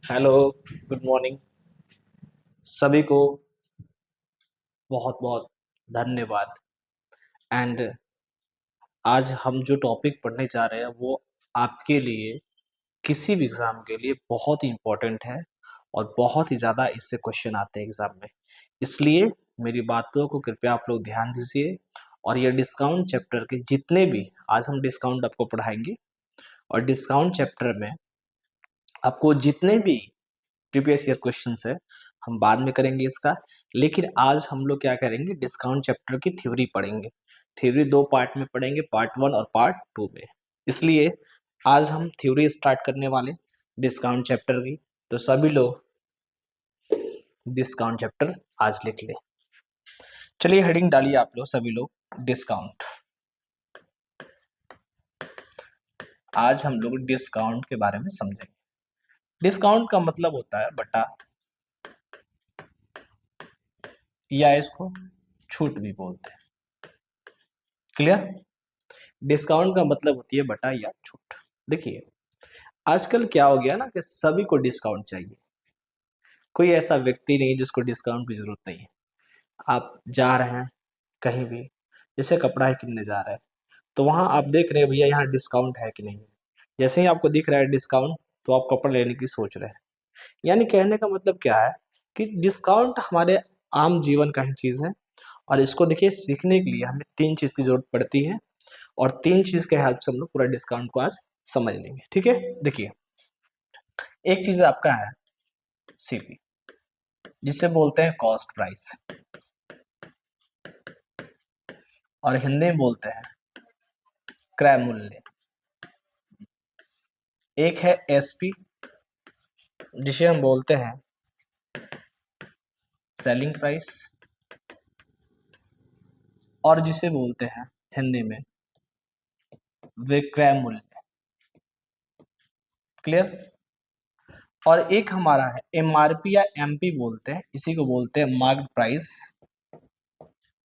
Hello. Good morning सभी को। बहुत बहुत धन्यवाद। एंड आज हम जो टॉपिक पढ़ने जा रहे हैं वो आपके लिए किसी भी एग्ज़ाम के लिए बहुत ही इम्पोर्टेंट है और बहुत ही ज़्यादा इससे क्वेश्चन आते हैं एग्ज़ाम में। इसलिए मेरी बातों को कृपया आप लोग ध्यान दीजिए और ये डिस्काउंट चैप्टर के जितने भी आज हम डिस्काउंट आपको पढ़ाएंगे और डिस्काउंट चैप्टर में आपको जितने भी प्रीवियस ईयर क्वेश्चंस है हम बाद में करेंगे इसका। लेकिन आज हम लोग क्या करेंगे, डिस्काउंट चैप्टर की थ्योरी पढ़ेंगे। थ्योरी दो पार्ट में पढ़ेंगे, पार्ट 1 और पार्ट 2 में। इसलिए आज हम थ्योरी स्टार्ट करने वाले डिस्काउंट चैप्टर की। तो सभी लोग डिस्काउंट चैप्टर आज लिख ले। चलिए हेडिंग डालिए आप लोग सभी लोग, डिस्काउंट। आज हम लोग डिस्काउंट के बारे में समझेंगे। डिस्काउंट का मतलब होता है बटा, या इसको छूट भी बोलते हैं। क्लियर? डिस्काउंट का मतलब होती है बटा या छूट। देखिए आजकल क्या हो गया ना कि सभी को डिस्काउंट चाहिए। कोई ऐसा व्यक्ति नहीं जिसको डिस्काउंट की जरूरत नहीं है। आप जा रहे हैं कहीं भी, जैसे कपड़ा ही किनने जा रहे हैं तो वहां आप देख रहे हैं भैया यहाँ डिस्काउंट है कि नहीं है। जैसे ही आपको दिख रहा है डिस्काउंट तो आप कपड़ा लेने की सोच रहे हैं। यानी कहने का मतलब क्या है कि डिस्काउंट हमारे आम जीवन का ही चीज है। और इसको देखिए सीखने के लिए हमें तीन चीज की जरूरत पड़ती है और तीन चीज के हेल्प से हम लोग पूरा डिस्काउंट को आज समझ लेंगे। ठीक है, देखिए एक चीज आपका है सीपी, जिसे बोलते हैं कॉस्ट प्राइस, और हिंदी में बोलते हैं क्रय मूल्य। एक है एसपी, जिसे हम बोलते हैं सेलिंग प्राइस, और जिसे बोलते हैं हिंदी में विक्रय मूल्य। क्लियर? और एक हमारा है एमआरपी या एमपी बोलते हैं, इसी को बोलते हैं मार्केट प्राइस।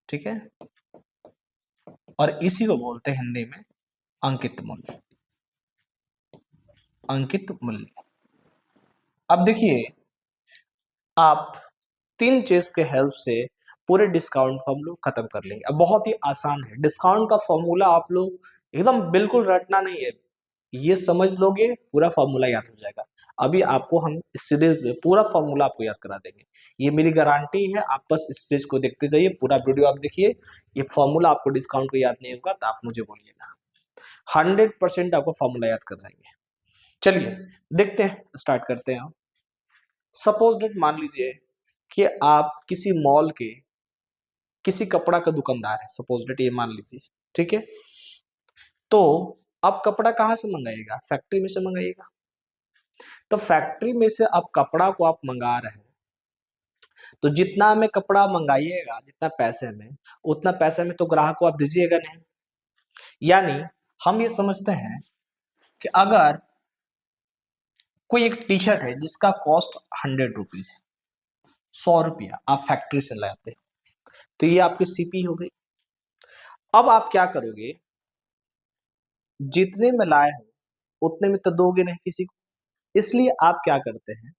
ठीक है, और इसी को बोलते हैं हिंदी में अंकित मूल्य। अंकित मूल्य। अब देखिए आप तीन चीज के हेल्प से पूरे डिस्काउंट को हम लोग खत्म कर लेंगे। अब बहुत ही आसान है डिस्काउंट का फॉर्मूला, आप लोग एकदम बिल्कुल रटना नहीं है, ये समझ लोगे पूरा फॉर्मूला याद हो जाएगा। अभी आपको हम इस सीरीज में पूरा फॉर्मूला आपको याद करा देंगे, ये मेरी गारंटी है। आप बस इस सीरीज को देखते जाइए, पूरा वीडियो आप देखिए। ये फॉर्मूला आपको डिस्काउंट को याद नहीं होगा तो आप मुझे बोलिएगा, 100% आपको फॉर्मूला याद कर देंगे। चलिए देखते हैं, स्टार्ट करते हैं। सपोज डेट मान लीजिए कि आप किसी मॉल के किसी कपड़ा का दुकानदार है, सपोज डेट ये मान लीजिए। ठीक है, तो आप कपड़ा कहाँ से मंगाइएगा? फैक्ट्री में से मंगाइएगा। तो फैक्ट्री में से आप कपड़ा को आप मंगा रहे हैं, तो जितना में कपड़ा मंगाइएगा जितना पैसे में, उतना पैसे में तो ग्राहक को आप दीजिएगा नहीं। यानी हम ये समझते हैं कि अगर कोई एक टी शर्ट है जिसका कॉस्ट 100 रुपीज है, 100 रुपया आप फैक्ट्री से लाते हैं, तो ये आपकी सीपी हो गई। अब आप क्या करोगे, जितने में लाए हो उतने में तो दोगे नहीं किसी को, इसलिए आप क्या करते हैं,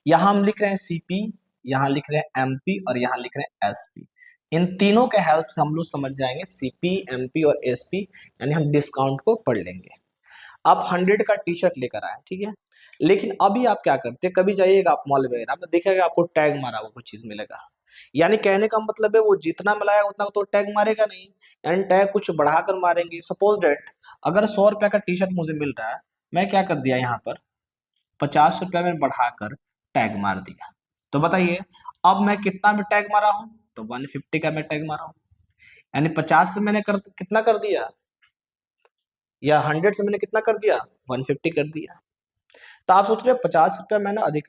यहां हम लिख रहे हैं सीपी, यहां लिख रहे हैं एमपी और यहां लिख रहे हैं एसपी। इन तीनों के हेल्प से हम लोग समझ जाएंगे सीपी, एमपी और एसपी, यानी हम डिस्काउंट को पढ़ लेंगे। आप 100 का टी शर्ट लेकर आए, ठीक है, लेकिन अभी आप क्या करते हैं, कभी जाइएगा आप मॉल वगैरह में, देखिएगा आपको टैग मारा हुआ कुछ चीज मिलेगा। यानी कहने का मतलब है वो जितना मिलाया उतना तो टैग मारेगा नहीं, यानी टैग कुछ बढ़ाकर मारेंगे। सपोज डेट अगर 100 रुपया का टी शर्ट मुझे मिल रहा है, मैं क्या कर दिया यहाँ पर 50 रुपया में बढ़ाकर टैग मार दिया। तो बताइए अब मैं कितना में टैग मारा हूं, तो 150 का मैं टैग मारा हूं। यानी 50 से मैंने कितना कर दिया, या 100 से मैंने कितना कर दिया, 150 कर दिया। तो आप सोच रहे हो 50 रुपया मैंने अधिक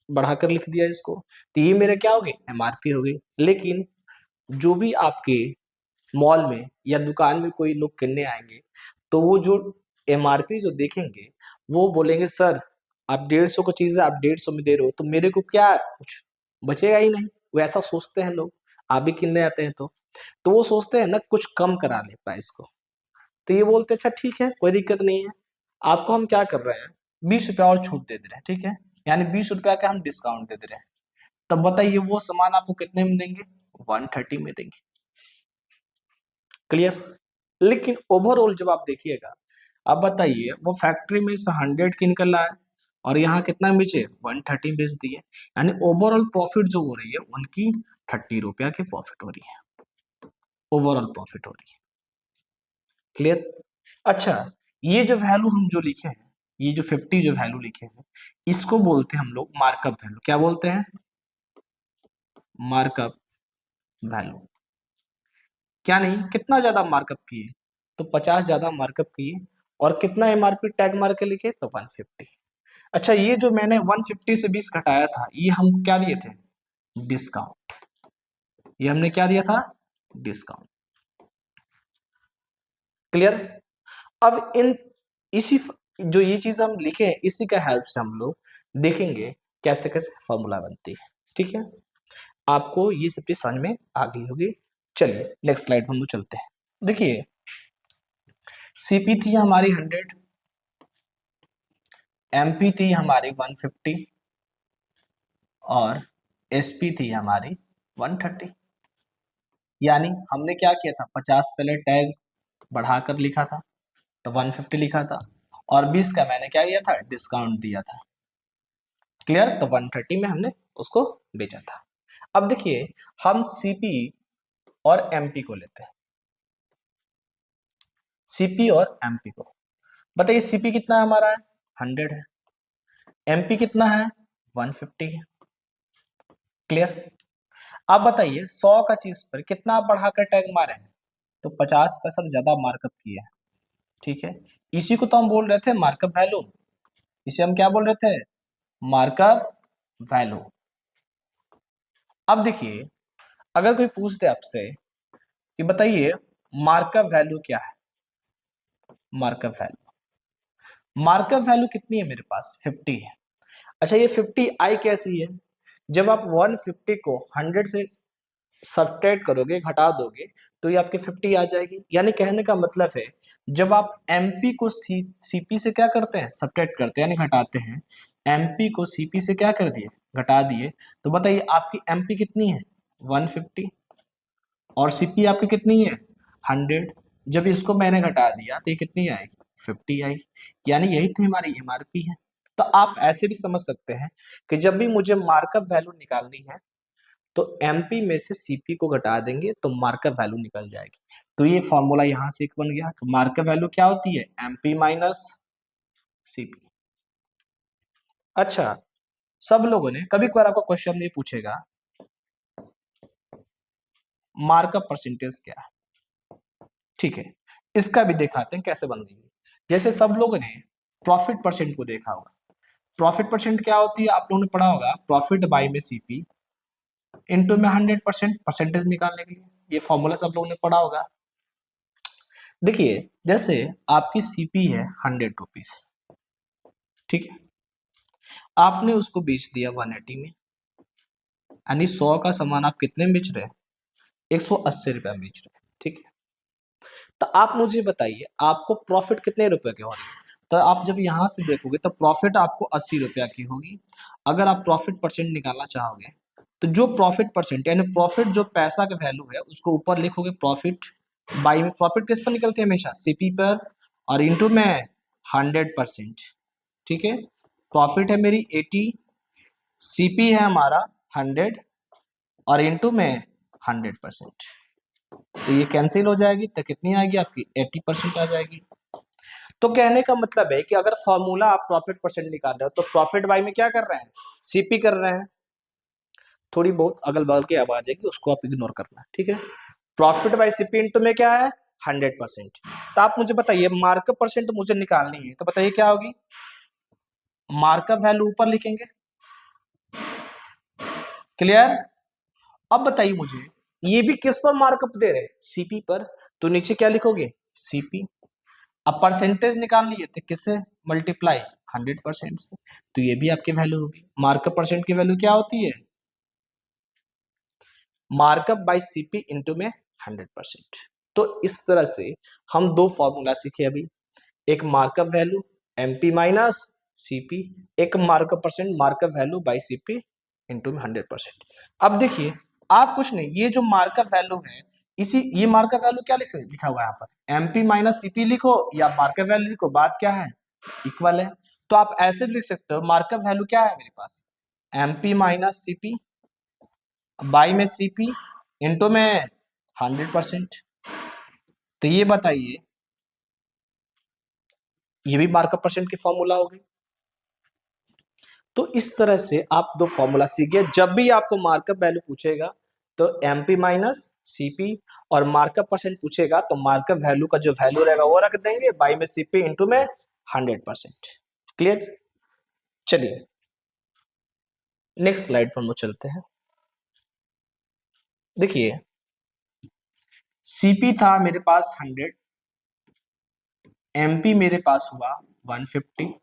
बढ़ाकर लिख दिया इसको, तो ये मेरे क्या हो गई, एमआरपी हो गई। लेकिन जो भी आपके मॉल में या दुकान में कोई लोग किनने आएंगे, तो वो जो एमआरपी जो देखेंगे वो बोलेंगे सर आप 150 को चीज आप 150 में दे रहे हो, तो मेरे को क्या कुछ बचेगा ही नहीं। वो ऐसा सोचते हैं लोग, आप भी किनने आते हैं तो वो सोचते हैं ना कुछ कम करा ले प्राइस को। तो ये बोलते हैं अच्छा ठीक है कोई दिक्कत नहीं है। आपको हम क्या कर रहे हैं, 20 रुपया और छूट दे रहे हैं, ठीक है, यानी 20 रुपया का हम डिस्काउंट दे दे रहे हैं। तब बताइए वो सामान आपको कितने में देंगे, 130 में देंगे। क्लियर। लेकिन ओवरऑल जब आप देखिएगा, अब बताइए वो फैक्ट्री में से 100 की निकल रहा है और यहाँ कितना बेचे, 130 बेच दिए, यानी ओवरऑल प्रॉफिट जो हो रही है उनकी 30 रुपया की प्रॉफिट हो रही है, ओवरऑल प्रॉफिट हो रही है। क्लियर। अच्छा, ये जो वैल्यू हम जो लिखे हैं, ये जो 50 जो वैल्यू लिखे हैं, इसको बोलते हैं हम लोग मार्कअप वैल्यू। क्या बोलते हैं, मार्कअप वैल्यू। क्या नहीं, कितना ज्यादा मार्कअप किए, तो 50 ज्यादा मार्कअप किए, और कितना एमआरपी टैग मार के लिखे, तो 150। अच्छा, ये जो मैंने 150 से 20 घटाया था, ये हम क्या दिए थे, डिस्काउंट। ये हमने क्या दिया था, डिस्काउंट। क्लियर। अब इन इसी जो ये चीज हम लिखे हैं, इसी का हेल्प से हम लोग देखेंगे कैसे कैसे फॉर्मूला बनती है। ठीक है, आपको ये सब चीज समझ में आ गई होगी। चलिए नेक्स्ट स्लाइड पर हम लोग चलते हैं। देखिए, सीपी थी हमारी 100, एमपी थी हमारी 150 और एसपी थी हमारी 130। यानी हमने क्या किया था, 50 पहले टैग बढ़ाकर लिखा था, तो 150 लिखा था, और 20 का मैंने क्या किया था, डिस्काउंट दिया था। क्लियर। तो 130 में हमने उसको बेचा था। अब देखिए, हम सीपी और एमपी को लेते हैं, सीपी और एमपी को। बताइए सीपी कितना हमारा है, 100 है, एमपी कितना है, 150 है। क्लियर। अब बताइए 100 का चीज पर कितना आप बढ़ाकर टैग मारे हैं, तो 50% ज्यादा मार्कअप किए हैं। ठीक है, इसी को तो हम बोल रहे थे मार्कअप वैल्यू। इसे हम क्या बोल रहे थे, मार्कअप वैल्यू। अब देखिए, अगर कोई पूछ दे आपसे कि बताइए मार्कअप वैल्यू क्या है, मार्कअप वैल्यू, मार्कअप वैल्यू कितनी है मेरे पास, 50 है। अच्छा, ये 50 आई कैसी है, जब आप 150 को 100 से सब्ट्रैक्ट करोगे, घटा दोगे, तो ये आपके 50 आ जाएगी। यानी कहने का मतलब है, जब आप एमपी को सीपी से क्या करते हैं, सब्ट्रैक्ट करते हैं यानी घटाते हैं, एमपी को सीपी से क्या कर दिए, घटा दिए, तो बताइए आपकी एमपी कितनी है, 150, और सीपी आपकी कितनी है, 100। जब इसको मैंने घटा दिया तो ये कितनी आएगी, 50 आई। यानी यही तो हमारी एमआरपी है। तो आप ऐसे भी समझ सकते हैं कि जब भी मुझे मार्कअप वैल्यू निकालनी है, तो एमपी में से सीपी को घटा देंगे तो मार्कअप वैल्यू निकल जाएगी। तो ये फॉर्मूला यहां से एक बन गया कि मार्कअप वैल्यू क्या होती है, एमपी माइनस सीपी। अच्छा, सब लोगों ने कभी कभार आपको क्वेश्चन नहीं पूछेगा मार्कअप परसेंटेज क्या है। ठीक है, इसका भी दिखाते हैं कैसे बन रही है। जैसे सब लोगों ने प्रॉफिट परसेंट को देखा होगा, प्रॉफिट परसेंट क्या होती है, आप लोगों ने पढ़ा होगा, प्रॉफिट बाई में सीपी इंटू में 100% परसेंटेज निकालने के लिए, ये फॉर्मूला सब लोगों ने पढ़ा होगा। देखिए, जैसे आपकी सीपी है 100 रुपीज, ठीक है, आपने उसको बेच दिया 180 में, यानी 100 का सामान आप कितने में बेच रहे हैं, 180 रुपया में बेच रहे हैं। ठीक है, तो आप मुझे बताइए आपको प्रॉफिट कितने रुपए की हो रही है। तो आप जब यहां से देखोगे तो प्रॉफिट आपको 80 रुपया की होगी। अगर आप प्रॉफिट परसेंट निकालना चाहोगे, तो जो प्रॉफिट परसेंट यानी प्रॉफिट जो पैसा का वैल्यू है उसको ऊपर लिखोगे, प्रॉफिट बाई में, प्रॉफिट किस पर निकलते हैं हमेशा, सीपी पर, और इंटू में 100%। ठीक है, प्रॉफिट है मेरी 80, सीपी है हमारा 100, और इंटू में 100%, तो ये कैंसिल हो जाएगी, तो कितनी आएगी आपकी, 80% आ जाएगी। तो कहने का मतलब है कि अगर फॉर्मूला आप प्रॉफिट परसेंट निकाल रहे हो, तो प्रॉफिट बाई में क्या कर रहे हैं, सीपी कर रहे हैं। थोड़ी बहुत अगल बगल की आवाज है कि उसको आप इग्नोर करना, ठीक है। प्रॉफिट बाई सीपी इंटू में क्या है, 100%। तो आप मुझे बताइए मार्कअप परसेंट मुझे निकालनी है, तो बताइए क्या होगी, मार्कअप वैल्यू ऊपर लिखेंगे। क्लियर। अब बताइए मुझे, ये भी किस पर मार्कअप दे रहे हैं, सीपी पर, तो नीचे क्या लिखोगे, सीपी। अब परसेंटेज निकाल लिए थे किससे, मल्टीप्लाई 100% से, तो ये भी आपकी वैल्यू होगी। मार्कअप परसेंट की वैल्यू क्या होती है, मार्कअप बाई सीपी इंटू में 100%। तो इस तरह से हम दो फॉर्मूला सीखे अभी, एक markup value MP minus CP, एक markup percent markup value by CP into में 100%। अब देखिए आप कुछ नहीं, ये जो मार्कअप वैल्यू है इसी, ये मार्कअप वैल्यू क्या लिखा हुआ है यहाँ पर, एमपी माइनस सीपी लिखो या मार्कअप वैल्यू लिखो, बात क्या है, इक्वल है। तो आप ऐसे भी लिख सकते हो, मार्कअप वैल्यू क्या है मेरे पास, एमपी माइनस सीपी बाई में सीपी इंटू में 100%। तो ये बताइए, ये भी मार्कअप परसेंट की फॉर्मूला होगी। तो इस तरह से आप दो फॉर्मूला सीख गए, जब भी आपको मार्कअप वैल्यू पूछेगा तो एमपी माइनस सीपी, और मार्कअप परसेंट पूछेगा तो मार्कअप वैल्यू का जो वैल्यू रहेगा वो रख देंगे बाई में सीपी इंटू में 100%। क्लियर? चलिए नेक्स्ट स्लाइड पर हम चलते हैं। देखिए सीपी था मेरे पास 100, एमपी मेरे पास हुआ 150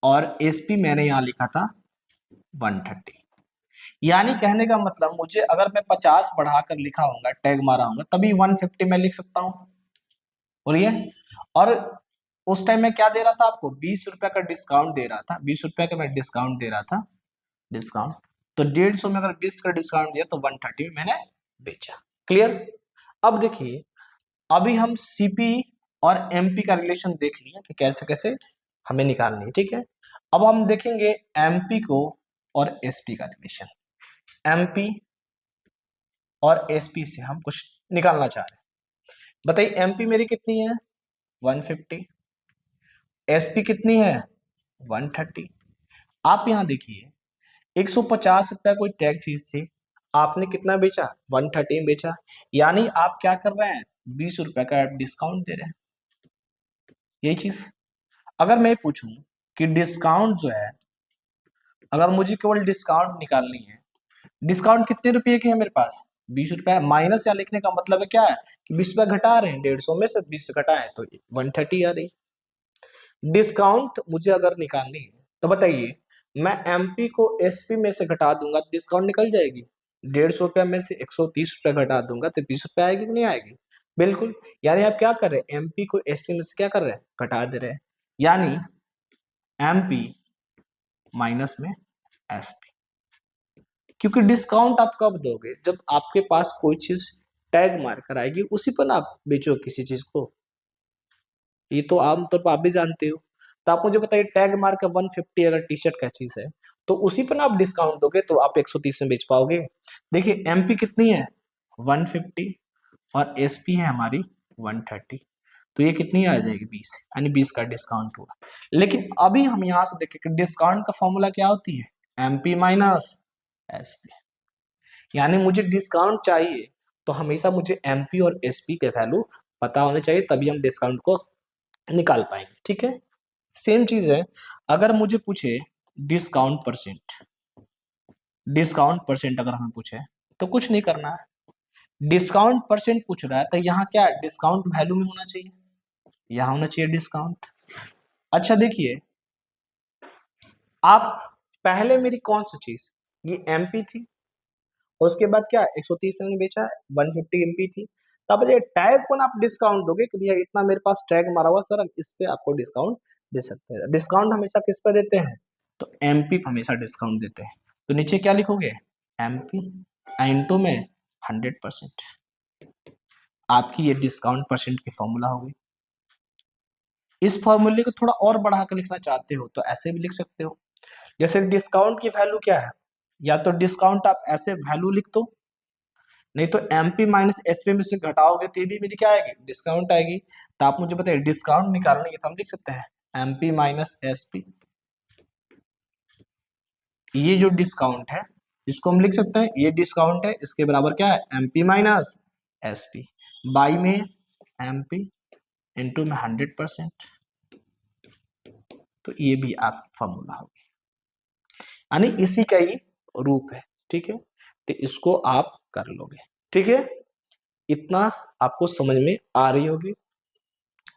और एसपी मैंने यहां लिखा था 130। यानी कहने का मतलब मुझे अगर मैं 50 बढ़ाकर लिखा होगा, टैग मारा होगा, तभी 150 में लिख सकता हूं। बोलिए। और उस टाइम में क्या दे रहा था आपको, 20 रुपए का डिस्काउंट दे रहा था, 20 रुपए का मैं डिस्काउंट दे रहा था, डिस्काउंट। तो 150 में अगर 20 का डिस्काउंट दिया तो 130 में मैंने बेचा। क्लियर? अब देखिए, अभी हम सीपी और एमपी का रिलेशन देख लिया कि कैसे कैसे हमें निकालनी है, ठीक है। अब हम देखेंगे एमपी को और एसपी का रिलेशन। एमपी और एसपी से हम कुछ निकालना चाह रहे हैं। बताइए एमपी मेरी कितनी है 150, एसपी कितनी है 130। आप यहां देखिए 150 रुपया कोई टैग चीज थी, आपने कितना बेचा 130 बेचा, यानी आप क्या कर रहे हैं 20 रुपए का डिस्काउंट दे रहे हैं। यही चीज अगर मैं पूछूं कि डिस्काउंट जो है, अगर मुझे केवल डिस्काउंट निकालनी है, डिस्काउंट कितने रुपए की है मेरे पास 20 रुपए, माइनस या लिखने का मतलब है क्या है कि 20 रुपए घटा रहे हैं, 150 में से 20 घटाए तो 130 आ रही। डिस्काउंट मुझे अगर निकालनी है तो बताइए, मैं एमपी को एसपी में से घटा दूंगा तो डिस्काउंट निकल जाएगी, 150 रुपए में से 130 रुपए घटा दूंगा तो 20 रुपए आएगी कि नहीं आएगी, बिल्कुल। यानी आप क्या कर रहे हैं, एमपी को एसपी में से क्या कर रहे हैं, घटा दे रहे हैं, यानी एमपी माइनस में एसपी। क्योंकि डिस्काउंट आप कब दोगे, जब आपके पास कोई चीज टैग मारकर आएगी, उसी पर ना आप बेचो किसी चीज को, ये तो आमतौर पर आप भी जानते हो। तो आप मुझे बताइए टैग मार के 150 अगर टी शर्ट का चीज है तो उसी पर ना आप डिस्काउंट दोगे तो आप 130 में बेच पाओगे। देखिए एमपी कितनी है 150 और एसपी है हमारी 130, तो ये कितनी आ जाएगी 20, यानी 20 का डिस्काउंट हुआ। लेकिन अभी हम यहाँ से देखें कि डिस्काउंट का फॉर्मूला क्या होती है, एमपी माइनस एसपी। यानी मुझे डिस्काउंट चाहिए तो हमेशा मुझे एमपी और एसपी के वैल्यू पता होने चाहिए, तभी हम डिस्काउंट को निकाल पाएंगे, ठीक है। सेम चीज है, अगर मुझे पूछे डिस्काउंट परसेंट, डिस्काउंट परसेंट अगर हमें पूछे तो कुछ नहीं करना है, डिस्काउंट परसेंट पूछ रहा है तो यहाँ क्या डिस्काउंट वैल्यू में होना चाहिए, यहाँ होना चाहिए डिस्काउंट। अच्छा देखिए, आप पहले मेरी कौन सी चीज, ये एमपी थी, उसके बाद क्या 130 मैंने बेचा, 150 एमपी थी, तब ये टैग को ना आप डिस्काउंट दोगे कि भैया इतना मेरे पास टैग मारा हुआ सर, हम इस पे आपको डिस्काउंट दे सकते हैं। डिस्काउंट हमेशा किस पे देते हैं, तो एमपी पे हमेशा डिस्काउंट देते हैं। तो नीचे क्या लिखोगे एमपी इंटू में 100%, आपकी ये डिस्काउंट परसेंट की फॉर्मूला होगी। इस फॉर्मूले को थोड़ा और बढ़ा कर लिखना चाहते हो तो ऐसे भी लिख सकते हो, जैसे डिस्काउंट की वैल्यू क्या है, या तो डिस्काउंट आप ऐसे वैल्यू लिख दो, नहीं तो एमपी माइनस एसपी में से घटाओगे तो ये भी मेरी क्या आएगी डिस्काउंट आएगी। तो आप मुझे बताइए डिस्काउंट निकालने के तो हम लिख सकते हैं एमपी माइनस एसपी, ये जो डिस्काउंट है इसको हम लिख सकते हैं, ये डिस्काउंट है, इसके बराबर क्या है एमपी माइनस एसपी बाई में एमपी इंटू में 100%। तो ये भी आप फॉर्मूला होगी, यानी इसी का ही रूप है, ठीक है। तो इसको आप कर लोगे, ठीक है। इतना आपको समझ में आ रही होगी।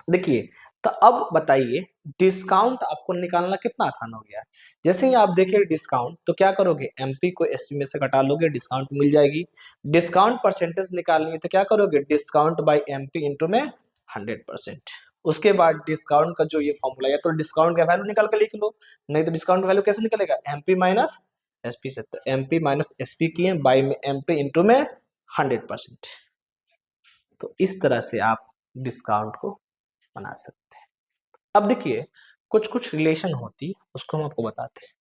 देखिए तो अब बताइए डिस्काउंट आपको निकालना कितना आसान हो गया है। जैसे ही आप देखिए डिस्काउंट तो क्या करोगे एमपी को एसपी में से घटा लोगे, डिस्काउंट मिल जाएगी। डिस्काउंट परसेंटेज निकालनी है तो क्या करोगे डिस्काउंट बाय एमपी इंटू में 100%, उसके बाद डिस्काउंट का जो ये फॉर्मूला, या तो डिस्काउंट का वैल्यू निकाल के लिख लो, नहीं तो डिस्काउंट का वैल्यू कैसे निकलेगा, एमपी माइनस एसपी से। तो एमपी माइनस एसपी किए बाई में एमपी इंटू में 100%। तो इस तरह से आप डिस्काउंट को बना सकते हैं। अब देखिए कुछ कुछ रिलेशन होती उसको हम आपको बताते हैं।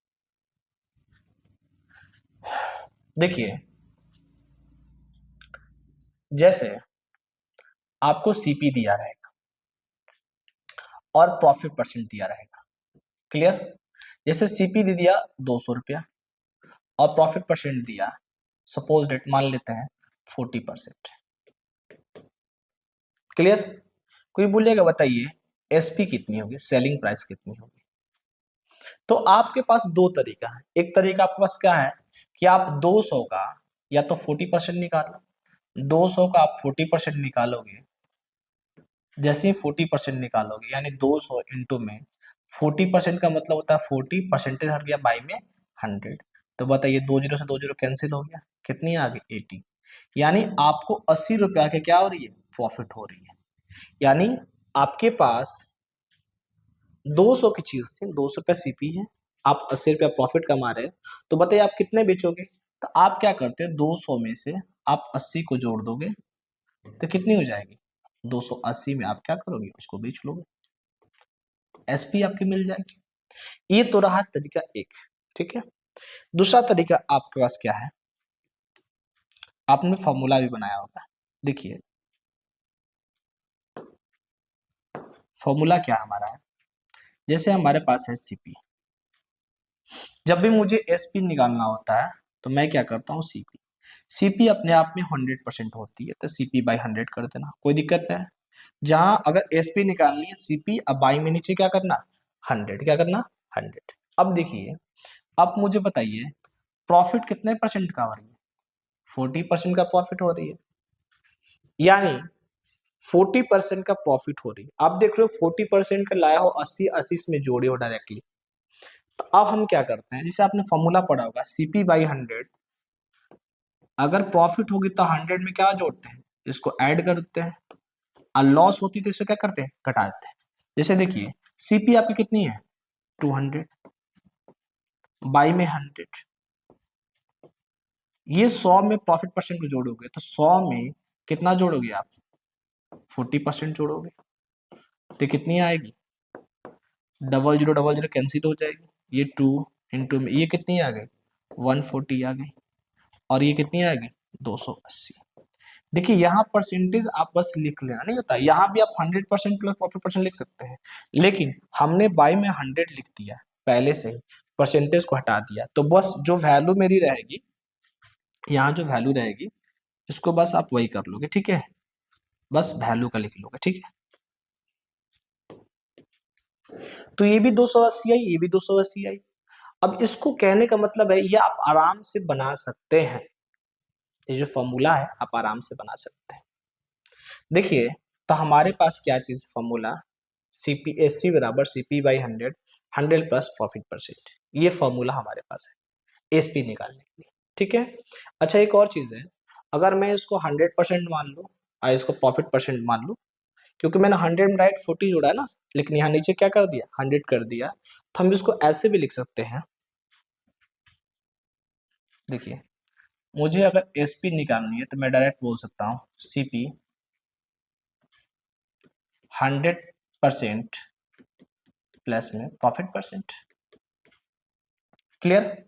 देखिए जैसे आपको सीपी दिया रहेगा और प्रॉफिट परसेंट दिया रहेगा, क्लियर। जैसे सीपी दे दिया 200 रुपया और प्रॉफिट परसेंट दिया सपोज डेट मान लेते हैं 40%, क्लियर। कोई बोलेगा बताइए एसपी कितनी होगी, सेलिंग प्राइस कितनी होगी। तो आपके पास दो तरीका है। एक तरीका आपके पास क्या है कि आप 200 का या तो 40% निकालो, 200 का आप 40% निकालोगे। जैसे ही 40% निकालोगे यानी 200 इंटू में 40% का मतलब होता है 40 परसेंटेज हट गया बाई में 100। तो बताइए 20 से 20 कैंसिल हो गया, कितनी आ गई 80। यानी आपको 80 रुपया के क्या हो रही है, प्रॉफिट हो रही है। यानी आपके पास 200 की चीज थी, 200 रुपया सीपी है, आप 80 रुपया प्रॉफिट कमा रहे हैं। तो बताइए आप कितने बेचोगे। तो आप क्या करते हैं 200 में से आप 80 को जोड़ दोगे तो कितनी हो जाएगी, 280 में आप क्या करोगे, उसको बेच लोगे, एसपी आपकी मिल जाएगी। ये तो रहा तरीका एक, ठीक है। दूसरा तरीका आपके पास क्या है, आपने फॉर्मूला भी बनाया होगा। देखिए फॉर्मूला क्या हमारा है, जैसे हमारे पास है सीपी, जब भी मुझे एसपी निकालना होता है तो मैं क्या करता हूँ सीपी, सीपी अपने आप में 100% होती है तो सीपी बाई 100 कर देना, कोई दिक्कत है। जहां अगर एसपी निकालनी है सीपी अब बाई में नीचे क्या करना 100, क्या करना 100। अब देखिए अब मुझे बताइए प्रॉफिट कितने परसेंट का हो रही है, 40% का प्रॉफिट हो रही है। यानी 40% का प्रॉफिट हो रही है। आप देख रहे हो 40% का लाया हो 80 80 में जोड़े हो डायरेक्टली। तो अब हम क्या करते हैं, जैसे आपने फॉर्मूला पढ़ा होगा सीपी बाई 100, अगर प्रॉफिट होगी तो 100 में क्या जोड़ते हैं, इसको ऐड करते हैं, और लॉस होती तो इसे क्या करते हैं, घटा देते हैं। जैसे देखिए सीपी आपकी कितनी है 200 बाई में 100, ये 100 में प्रॉफिट परसेंट को जोड़ोगे तो 100 में कितना जोड़ोगे आप 40% जोड़ोगे तो कितनी आएगी, 0000 कैंसिल हो जाएगी, ये 2 इंटू में ये कितनी आ गई 140 आ गई, और ये कितनी आएगी 280। देखिए यहाँ परसेंटेज आप बस लिख लेना नहीं होता, यहाँ भी आप 100% प्लस 40% लिख सकते हैं, लेकिन हमने बाई में 100 लिख दिया पहले से ही, परसेंटेज को हटा दिया। तो बस जो वैल्यू मेरी रहेगी, यहाँ जो वैल्यू रहेगी इसको बस आप वही कर लोगे, ठीक है, बस वैल्यू का लिख लोगे, ठीक है। तो ये भी 280 आई, ये भी 280 आई। अब इसको कहने का मतलब है ये आप आराम से बना सकते हैं, ये जो फॉर्मूला है आप आराम से बना सकते हैं। देखिए तो हमारे पास क्या चीज फॉर्मूला, सीपी एसपी बराबर CP by 100, 100 plus profit percent, ये फॉर्मूला हमारे पास है एसपी निकालने के लिए, ठीक है। अच्छा एक और चीज है, अगर मैं इसको 100% मान लूँ और इसको प्रॉफिट परसेंट मान लूँ, क्योंकि मैंने 100 में डायरेक्ट 40 जोड़ा है ना, लेकिन यहाँ नीचे क्या कर दिया 100 कर दिया, तो हम इसको ऐसे भी लिख सकते हैं। देखिए मुझे अगर एसपी निकालनी है तो मैं डायरेक्ट बोल सकता हूँ सीपी 100% प्लस में प्रॉफिट परसेंट, क्लियर।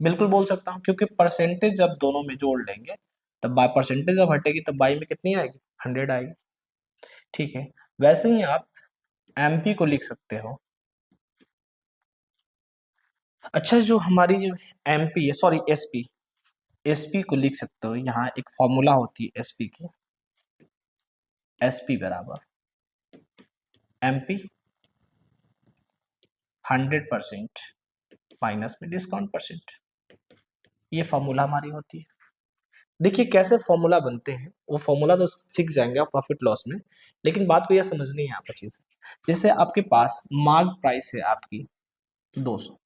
बिल्कुल बोल सकता हूँ क्योंकि परसेंटेज जब दोनों में जोड़ लेंगे तब बाय परसेंटेज जब हटेगी तब बाई में कितनी आएगी 100 आएगी, ठीक है। वैसे ही आप एमपी को लिख सकते हो। अच्छा जो हमारी जो एमपी है सॉरी एसपी, एसपी को लिख सकते हो, यहाँ एक फॉर्मूला होती है एसपी की, एसपी बराबर एमपी 100% माइनस में डिस्काउंट परसेंट, ये फॉर्मूला हमारी होती है। देखिए कैसे फॉर्मूला बनते हैं, वो फॉर्मूला तो सीख जाएंगे आप प्रॉफिट लॉस में, लेकिन बात को यह समझनी है यहाँ पर चीज। जैसे आपके पास मार्क प्राइस है आपकी 200,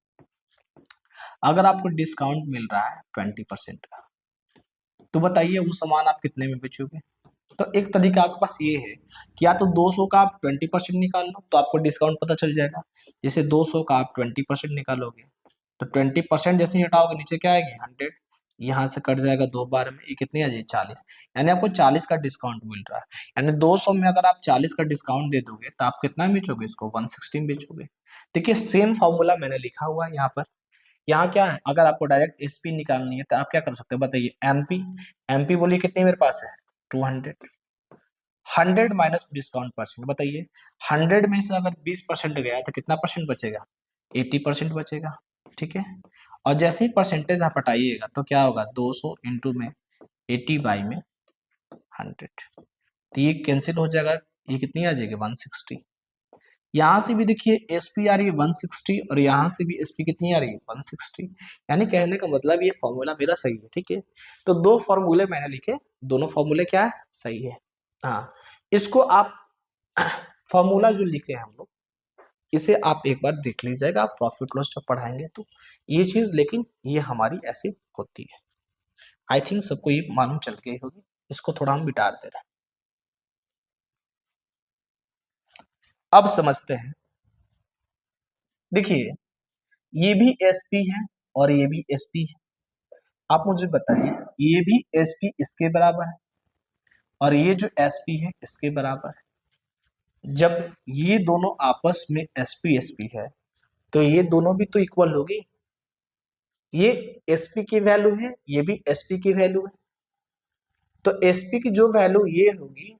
अगर आपको डिस्काउंट मिल रहा है 20% का, तो बताइए वो सामान आप कितने में बेचोगे, तो एक तरीका आपके पास ये है कि या तो 200 का आप 20% निकाल लो तो आपको डिस्काउंट पता चल जाएगा। जैसे 200 का आप 20% निकालोगे तो 20% जैसे ही हटाओगे नीचे क्या आएगी 100, यहाँ से कट जाएगा 2 बार में, ये कितनी आ जाएगी 40, यानी आपको 40 का डिस्काउंट मिल रहा है। यानी 200 में अगर आप 40 का डिस्काउंट दे दोगे तो आप कितना बेचोगे इसको 160 में बेचोगे। देखिए सेम फॉर्मूला मैंने लिखा हुआ है यहाँ पर। यहाँ क्या है, अगर आपको डायरेक्ट एसपी निकालनी है तो आप क्या कर सकते हो बताइए, एमपी, एमपी बोलिए कितनी मेरे पास है 200, 100 माइनस डिस्काउंट परसेंट, बताइए 100 में से अगर 20% गया तो कितना परसेंट बचेगा, 80% बचेगा। ठीक है, और जैसे ही परसेंटेज आप हटाइएगा तो क्या होगा 200 इंटू में 80 बाई में 100, तो ये कैंसिल हो जाएगा, ये कितनी आ जाएगी 160। यहाँ से भी देखिए एसपी आ रही है 160 और यहाँ से भी एसपी कितनी आ रही है 160, यानी कहने का मतलब ये फॉर्मूला मेरा सही है। ठीक है, तो दो फॉर्मूले मैंने लिखे, दोनों फॉर्मूले क्या है सही है। हाँ, इसको आप फॉर्मूला जो लिखे हैं हम लोग, इसे आप एक बार देख लीजिएगा, आप प्रॉफिट लॉस जब पढ़ाएंगे तो ये चीज, लेकिन ये हमारी ऐसी होती है। आई थिंक सबको ये मालूम चल गई होगी, इसको थोड़ा हम मिटा दे रहे हैं। अब समझते हैं, देखिए ये भी एसपी है और ये भी एसपी है। आप मुझे बताइए, ये भी एसपी इसके बराबर है और ये जो एसपी है इसके बराबर है। जब ये दोनों आपस में एसपी एसपी है तो ये दोनों भी तो इक्वल होगी। ये एसपी की वैल्यू है, ये भी एसपी की वैल्यू है, तो एसपी की जो वैल्यू ये होगी,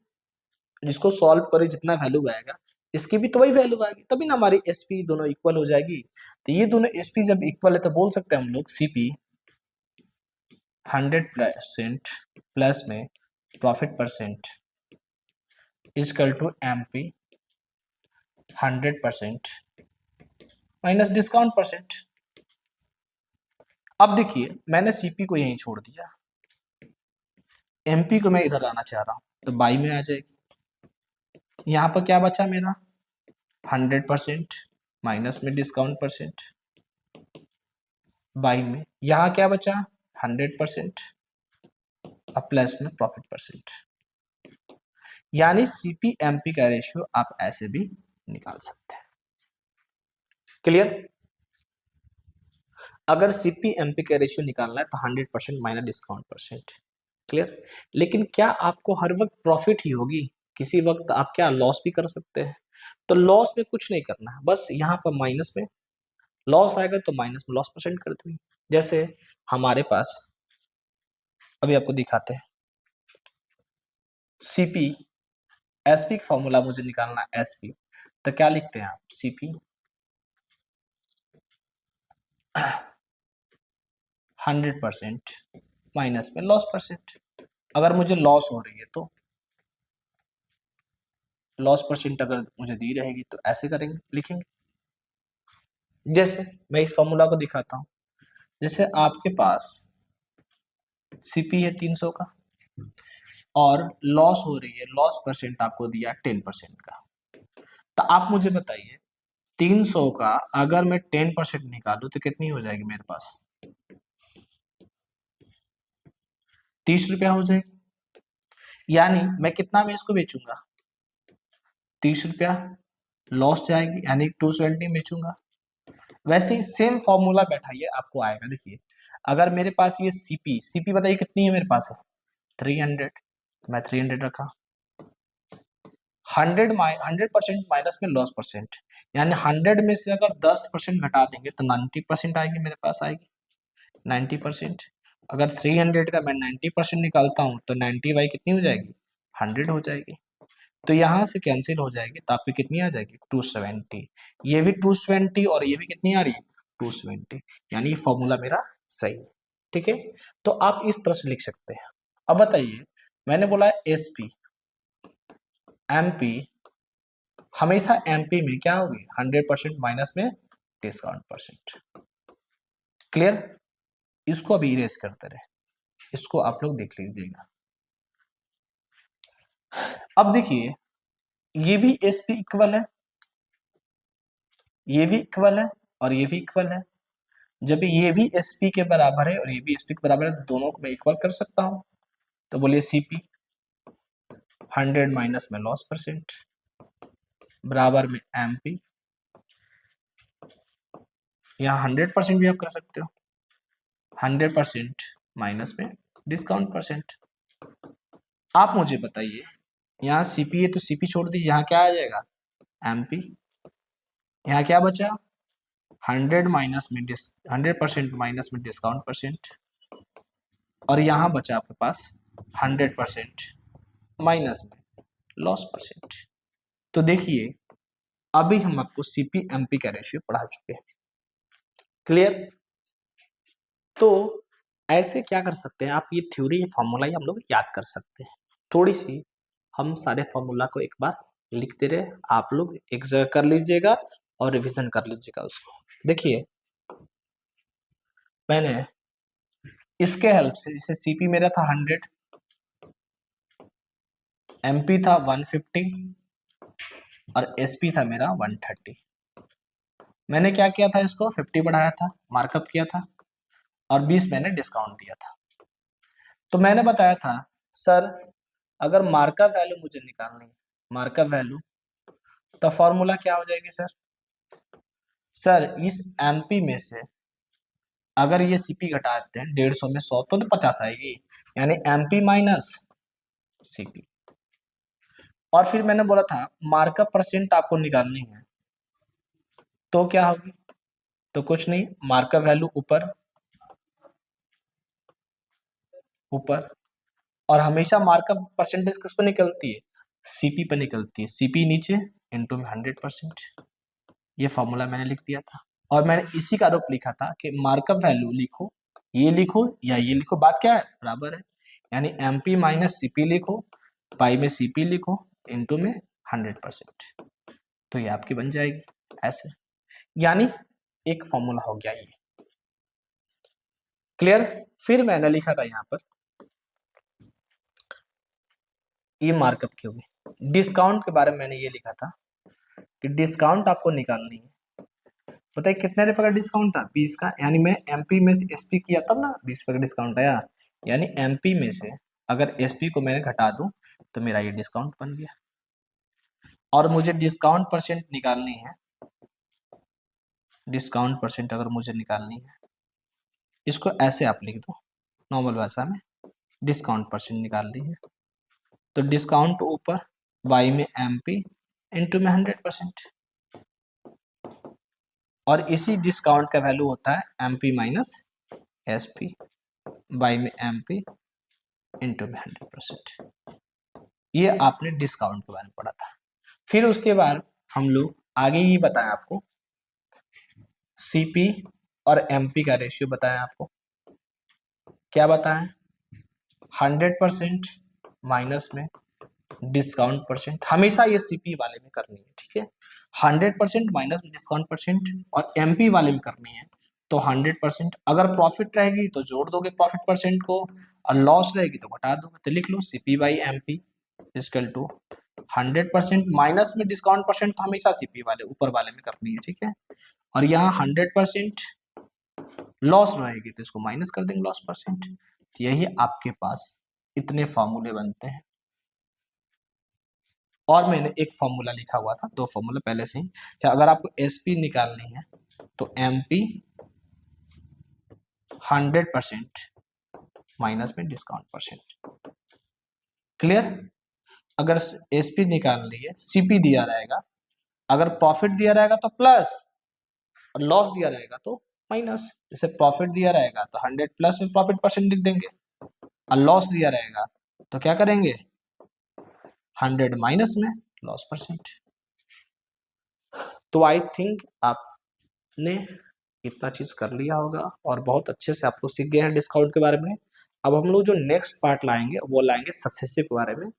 जिसको सॉल्व करे जितना वैल्यू आएगा इसकी भी तो वही वैल्यू आएगी, तभी ना हमारी एसपी दोनों इक्वल हो जाएगी। तो ये दोनों एसपी जब इक्वल है तो बोल सकते हैं हम लोग सीपी 100% प्लस में profit percent is equal to MP 100% minus discount percent. अब देखिए मैंने सीपी को यहीं छोड़ दिया, एमपी को मैं इधर लाना चाह रहा हूं तो बाई में आ जाएगी। यहां पर क्या बचा मेरा 100% माइनस में डिस्काउंट परसेंट बाई में, यहां क्या बचा 100% अब प्लस में प्रॉफिट परसेंट। यानी सीपी एमपी का रेशियो आप ऐसे भी निकाल सकते हैं। क्लियर, अगर सीपी एमपी का रेशियो निकालना है तो 100% माइनस डिस्काउंट परसेंट। क्लियर, लेकिन क्या आपको हर वक्त प्रॉफिट ही होगी, किसी वक्त आप क्या लॉस भी कर सकते हैं। तो लॉस में कुछ नहीं करना है, बस यहाँ पर माइनस में लॉस आएगा तो माइनस में लॉस परसेंट कर देंगे। जैसे हमारे पास अभी आपको दिखाते हैं, सीपी एसपी का फॉर्मूला मुझे निकालना है एसपी, तो क्या लिखते हैं आप सीपी 100% माइनस में लॉस परसेंट। अगर मुझे लॉस हो रही है तो लॉस परसेंट अगर मुझे दी रहेगी तो ऐसे करेंगे लिखेंगे। जैसे मैं इस फॉर्मूला को दिखाता हूं, जैसे आपके पास सीपी है 300 का और लॉस हो रही है, लॉस परसेंट आपको दिया 10% का, तो आप मुझे बताइए 300 का अगर मैं 10% निकालू तो कितनी हो जाएगी मेरे पास 30 रुपया हो जाएगी। यानी मैं कितना में इसको बेचूंगा 30 रुपया, लॉस जाएगी यानी 270 बेचूंगा। वैसे ही सेम फॉर्मूला बैठाइए आपको आएगा। देखिए अगर मेरे पास ये सीपी, सीपी बताइए कितनी है मेरे पास है 300, मैं 300 रखा, 100% माइनस में लॉस परसेंट, यानी 100 में से अगर 10% घटा देंगे तो 90% आएगी मेरे पास आएगी 90%। अगर 300 का मैं 90% निकालता हूं तो 90 बाई कितनी हो जाएगी 100 हो जाएगी, तो यहां से कैंसिल हो जाएगी तो आपकी कितनी आ जाएगी 270, ये भी 270 और ये भी कितनी आ रही है 270, यानी ये फॉर्मूला मेरा सही है। ठीक है, तो आप इस तरह से लिख सकते हैं। अब बताइए मैंने बोला एसपी एमपी, हमेशा एमपी में क्या होगी 100% माइनस में डिस्काउंट परसेंट। क्लियर, इसको अभी इरेज करते रहे, इसको आप लोग देख लीजिएगा। अब देखिए ये भी एसपी इक्वल है, ये भी इक्वल है और ये भी इक्वल है। जब ये भी एसपी के बराबर है और ये भी एसपी के बराबर है तो दोनों को मैं इक्वल कर सकता हूं, तो बोलिए सीपी 100 माइनस में लॉस परसेंट बराबर में एमपी, यहाँ 100% भी आप कर सकते हो, 100% माइनस में डिस्काउंट परसेंट। आप मुझे बताइए, यहाँ सीपी है तो सीपी छोड़ दीजिए, यहाँ क्या आ जाएगा एमपी, यहाँ क्या बचा 100 माइनस में 100% माइनस में डिस्काउंट परसेंट, और यहाँ बचा आपके पास 100% माइनस में लॉस परसेंट। तो देखिए अभी हम आपको सीपी एमपी का रेशियो पढ़ा चुके हैं, क्लियर। तो ऐसे क्या कर सकते हैं आप, ये थ्योरी फॉर्मूला हम लोग याद कर सकते हैं। थोड़ी सी हम सारे फॉर्मूला को एक बार लिखते रहे, आप लोग एक जगह कर लीजिएगा और रिवीजन कर लीजिएगा उसको। देखिए मैंने इसके हेल्प से, जैसे सीपी मेरा था 100, एमपी था 150 और एसपी था मेरा 130। मैंने क्या किया था, इसको 50 बढ़ाया था, मार्कअप किया था, और 20 मैंने डिस्काउंट दिया था। तो मैंने बताया था सर अगर मार्कअप वैल्यू मुझे निकालनी है, मार्कअप वैल्यू, तो फॉर्मूला क्या हो जाएगी सर, इस एमपी में से अगर ये सीपी घटाते हैं 150 में 100 तो 50 आएगी, यानी एमपी माइनस सीपी। और फिर मैंने बोला था मार्कअप परसेंट आपको निकालनी है, तो क्या होगी, तो कुछ नहीं, मार्कअप वैल्यू ऊपर ऊपर, और हमेशा मार्कअप परसेंटेज किस पर निकलती है, सीपी पर निकलती है, सीपी नीचे इनटू में 100%। ये फॉर्मूला मैंने लिख दिया था, और मैंने इसी का आरोप लिखा था कि मार्कअप वैल्यू लिखो, ये लिखो या ये लिखो, बात क्या है बराबर है, यानी एमपी माइनस सीपी लिखो, पाई में सीपी लिखो, इनटू में 100%, तो ये आपकी बन जाएगी ऐसे, यानी एक फॉर्मूला हो गया ये, क्लियर। फिर मैंने लिखा था यहाँ पर ये मार्कअप की होगी, डिस्काउंट के बारे में मैंने ये लिखा था कि डिस्काउंट आपको निकालनी है, बताइए कितने रुपए का डिस्काउंट था, 20 का, यानी मैं एमपी में से एसपी किया तब ना 20 रुपए का डिस्काउंट आया, यानी एमपी में से अगर एसपी को मैंने घटा दूं तो मेरा ये डिस्काउंट बन गया। और मुझे डिस्काउंट परसेंट निकालनी है, डिस्काउंट परसेंट अगर मुझे निकालनी है, इसको ऐसे आप लिख दो नॉर्मल भाषा में, डिस्काउंट परसेंट निकालनी है, तो डिस्काउंट ऊपर बाई में एमपी इनटू में 100%, और इसी डिस्काउंट का वैल्यू होता है एमपी माइनस एसपी बाई में एमपी इनटू में 100%। ये आपने डिस्काउंट के बारे में पढ़ा था। फिर उसके बाद हम लोग आगे ये बताया आपको सीपी और एमपी का रेशियो बताया आपको, क्या बताया 100% माइनस में डिस्काउंट परसेंट, हमेशा ये सीपी वाले में करनी है, ठीक है, 100% माइनस में डिस्काउंट परसेंट, और एमपी वाले में करनी है तो 100%, अगर प्रॉफिट रहेगी तो जोड़ दोगे प्रॉफिट परसेंट को, और लॉस रहेगी तो घटा दोगे, तो लिख लो CP by MP equal to 100% minus में डिस्काउंट परसेंट, तो हमेशा सीपी वाले ऊपर वाले में करनी है, ठीक है, और यहाँ 100% लॉस रहेगी तो इसको माइनस कर देंगे लॉस परसेंट, तो यही आपके पास इतने फॉर्मूले बनते हैं। और मैंने एक फॉर्मूला लिखा हुआ था, दो फॉर्मूला पहले से ही, कि अगर आपको एसपी निकालनी है तो एमपी 100% माइनस में डिस्काउंट परसेंट, क्लियर। अगर एसपी निकालनी है, सीपी दिया रहेगा, अगर प्रॉफिट दिया रहेगा तो प्लस, और लॉस दिया रहेगा तो माइनस, जैसे प्रॉफिट दिया रहेगा तो 100 प्लस में प्रॉफिट परसेंट लिख देंगे, और लॉस दिया रहेगा तो क्या करेंगे 100 माइनस में लॉस परसेंट। तो आई थिंक आपने इतना चीज कर लिया होगा और बहुत अच्छे से आप लोग सीख गए हैं डिस्काउंट के बारे में। अब हम लोग जो नेक्स्ट पार्ट लाएंगे वो लाएंगे सक्सेसिव के बारे में,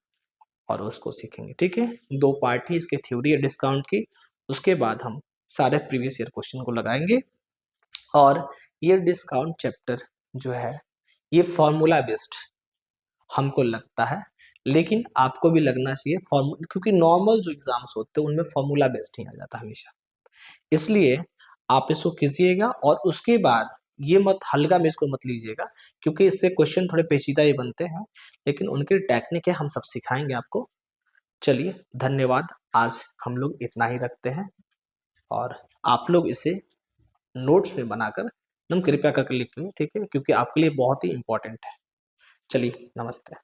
और उसको सीखेंगे, ठीक है। दो पार्ट ही इसके थ्योरी है डिस्काउंट की, उसके बाद हम सारे प्रीवियस ईयर क्वेश्चन को लगाएंगे। और ये डिस्काउंट चैप्टर जो है ये फॉर्मूला बेस्ड हमको लगता है, लेकिन आपको भी लगना चाहिए फॉर्मूला, क्योंकि नॉर्मल जो एग्जाम्स होते हैं उनमें फॉर्मूला बेस्ड ही आ जाता है हमेशा, इसलिए आप इसको कीजिएगा। और उसके बाद ये मत हल्का में इसको मत लीजिएगा, क्योंकि इससे क्वेश्चन थोड़े पेचीदा ही बनते हैं, लेकिन उनकी टेक्निक है हम सब सिखाएंगे आपको। चलिए धन्यवाद, आज हम लोग इतना ही रखते हैं और आप लोग इसे नोट्स में बनाकर एकदम कृपया करके लिख लें, ठीक है, क्योंकि आपके लिए बहुत ही इम्पोर्टेंट है। चलिए नमस्ते।